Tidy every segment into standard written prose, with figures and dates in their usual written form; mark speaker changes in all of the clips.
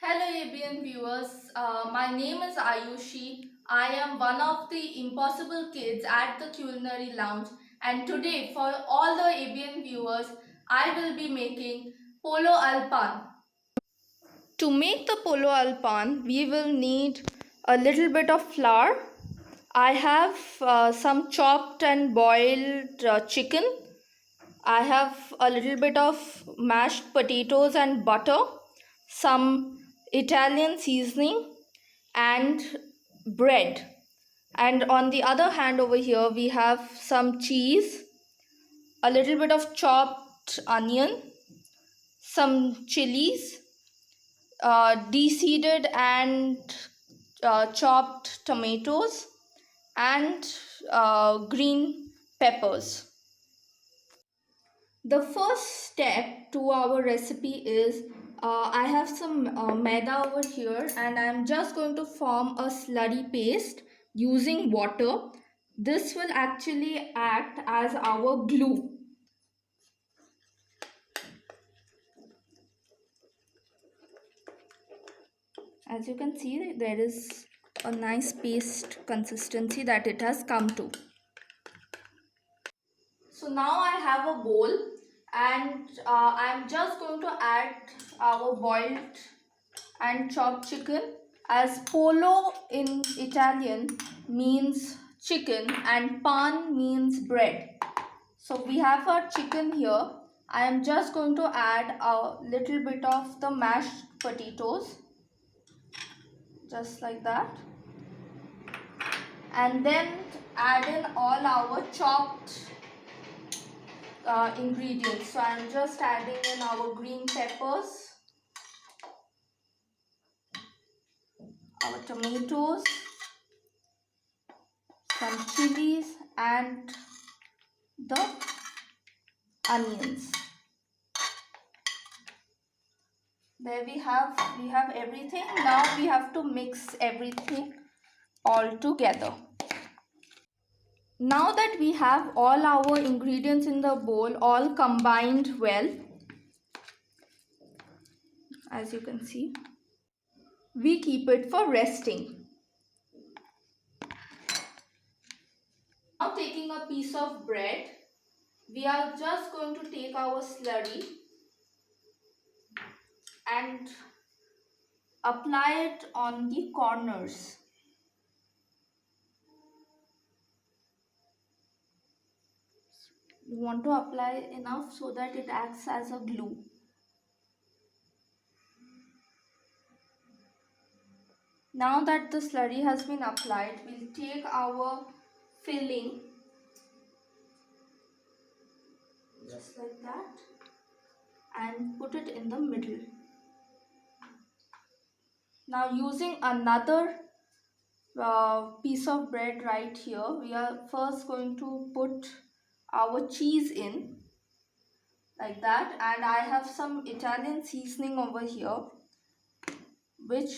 Speaker 1: Hello ABN viewers, my name is Ayushi. I am one of the impossible kids at the Culinary Lounge, and today for all the ABN viewers I will be making Polo al Pan. To make the Polo al Pan we will need a little bit of flour. I have some chopped and boiled chicken. I have a little bit of mashed potatoes and butter, some Italian seasoning, and bread. And on the other hand, over here, we have some cheese, a little bit of chopped onion, some chilies, de-seeded and chopped tomatoes, and green peppers. The first step to our recipe is I have some maida over here and I'm just going to form a slurry paste using water. This will actually act as our glue. As you can see, there is a nice paste consistency that it has come to. So now I have a bowl and I'm just going to add our boiled and chopped chicken, as polo in Italian means chicken and pan means bread. So we have our chicken here. I am just going to add a little bit of the mashed potatoes, just like that, and then add in all our chopped ingredients. So I am just adding in our green peppers, our tomatoes, some chilies, and the onions. There we have everything. Now we have to mix everything all together. Now that we have all our ingredients in the bowl all combined well, as you can see, we keep it for resting. Now taking a piece of bread, we are just going to take our slurry and apply it on the corners. You want to apply enough so that it acts as a glue. Now that the slurry has been applied, we'll take our filling, just like that, and put it in the middle. Now using another piece of bread right here, we are first going to put our cheese in, like that, and I have some Italian seasoning over here which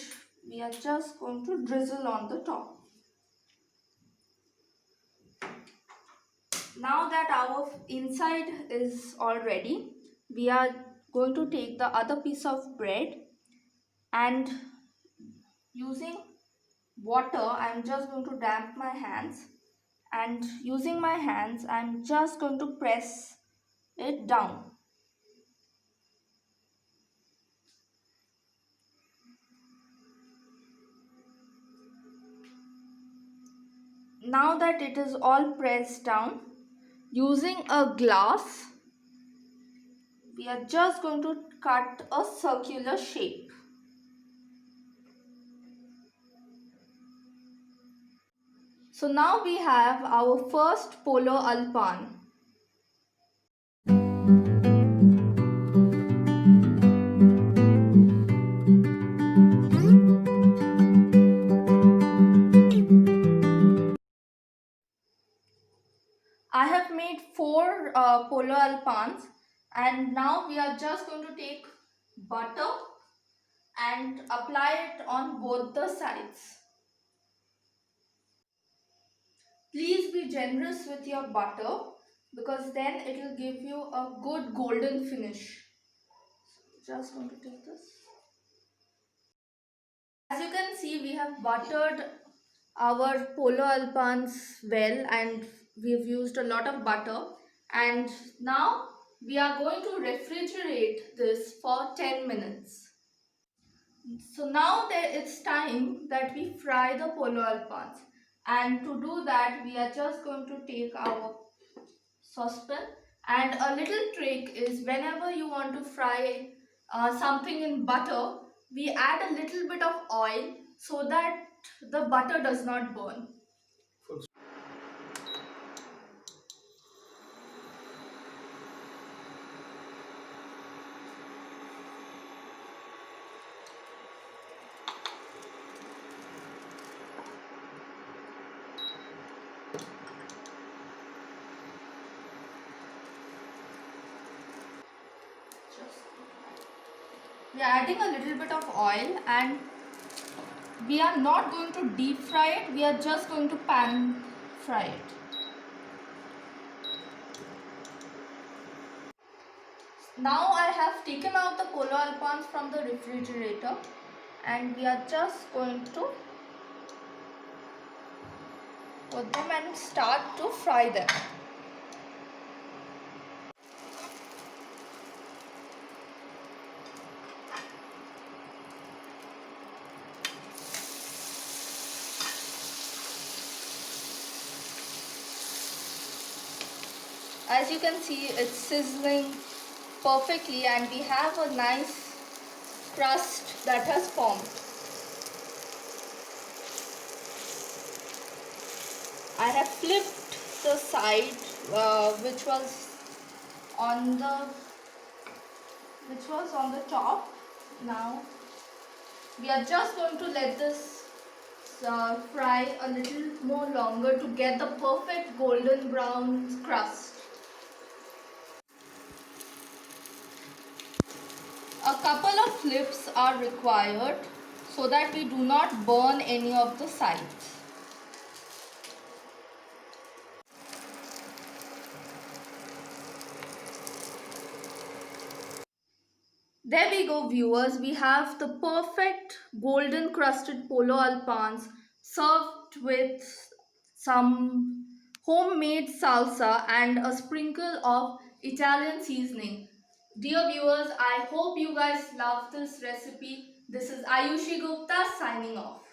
Speaker 1: we are just going to drizzle on the top. Now that our inside is all ready, we are going to take the other piece of bread and using water, I am just going to damp my hands, and using my hands I am just going to press it down. Now that it is all pressed down, using a glass, we are just going to cut a circular shape. So now we have our first polo al pan. I have made 4 polo al pans, and now we are just going to take butter and apply it on both the sides. Please be generous with your butter because then it will give you a good golden finish. Just going to take this. As you can see, we have buttered our polo alpans well, and we've used a lot of butter. And now we are going to refrigerate this for 10 minutes. So now that it's time that we fry the polo alpans. And to do that, we are just going to take our saucepan. And a little trick is, whenever you want to fry something in butter, we add a little bit of oil so that the butter does not burn. We are adding a little bit of oil, and we are not going to deep fry it, we are just going to pan fry it. Now I have taken out the polo alpans from the refrigerator, and we are just going to put them and start to fry them. As you can see, it's sizzling perfectly, and we have a nice crust that has formed. I have flipped the side which was on the top. Now we are just going to let this fry a little more longer to get the perfect golden brown crust. A couple of flips are required so that we do not burn any of the sides. There we go, viewers. We have the perfect golden crusted polo alpans served with some homemade salsa and a sprinkle of Italian seasoning. Dear viewers, I hope you guys love this recipe. This is Ayushi Gupta signing off.